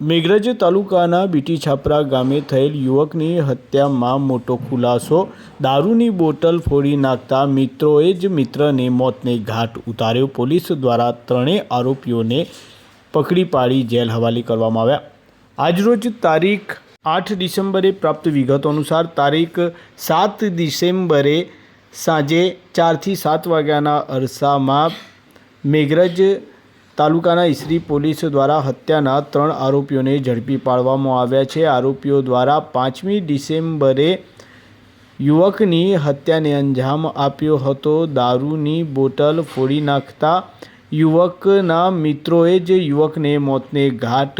મેઘરજ તાલુકાના બીટી છાપરા ગામે થયેલ યુવકની હત્યામાં મોટો ખુલાસો। દારૂની બોટલ ફોડી નાખતા મિત્રોએ જ મિત્રને મોતને ઘાટ ઉતાર્યો। પોલીસ દ્વારા ત્રણેય આરોપીઓને પકડી પાડી જેલ હવાલે કરવામાં આવ્યા। આજરોજ તારીખ 8 ડિસેમ્બરે પ્રાપ્ત વિગતો અનુસાર તારીખ 7 ડિસેમ્બરે સાંજે 4 થી 7 વાગ્યાના અરસામાં મેઘરજ તાલુકાના ઈસરી પોલીસ દ્વારા હત્યાના 3 આરોપીઓને ઝડપી પાડવામાં આવ્યા છે। આરોપીઓ દ્વારા 5મી ડિસેમ્બરે યુવકની હત્યાને અંજામ આપ્યો હતો। દારૂની બોટલ ફોડી નાખતા યુવકના મિત્રોએ જ યુવકને મોતને ઘાટ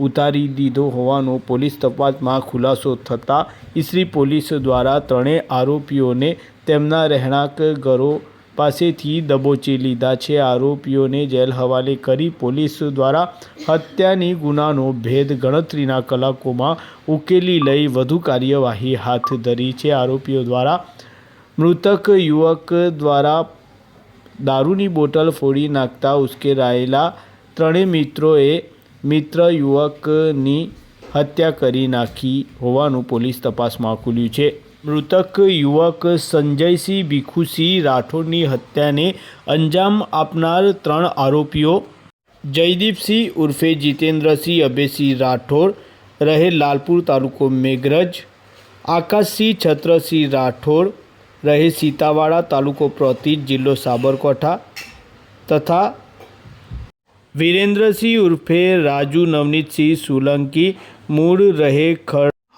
ઉતારી દીધો હોવાનો પોલીસ તપાસમાં ખુલાસો થતાં ઈસરી પોલીસ દ્વારા ત્રણેય આરોપીઓને તેમના રહેણાંક ઘરો પાસેથી દબોચી લીધા છે। આરોપીઓને જેલ હવાલે કરી પોલીસ દ્વારા હત્યાની ગુનાનો ભેદ ગણતરીના કલાકોમાં ઉકેલી લઈ વધુ કાર્યવાહી હાથ ધરી છે। આરોપીઓ દ્વારા મૃતક યુવક દ્વારા દારૂની બોટલ ફોડી નાખતા ઉશ્કેરાયેલા ત્રણેય મિત્રોએ મિત્ર યુવકની હત્યા કરી નાખી હોવાનું પોલીસ તપાસમાં ખુલ્યું છે। મૃતક યુવક સંજયસિંહ ભીખુસિંહ રાઠોડની હત્યાને અંજામ આપનાર 3 આરોપીઓ જયદીપસિંહ ઉર્ફે જીતેન્દ્રસિંહ અભયસિંહ રાઠોડ રહે લાલપુર તાલુકો મેઘરજ, આકાશસિંહ છત્રસિંહ રાઠોડ રહે સીતાવાડા તાલુકો પ્રાંતિજ જિલ્લો સાબરકાંઠા તથા વિરેન્દ્રસિંહ ઉર્ફે રાજુ નવનીતસિંહ સોલંકી મૂળ રહે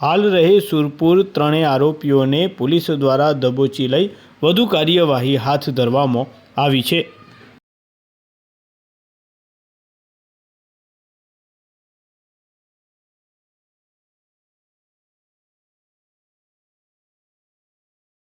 હાલ રહે સુરપુર। ત્રણેય આરોપીઓને પોલીસ દ્વારા દબોચી લઈ વધુ કાર્યવાહી હાથ ધરવામાં આવી છે।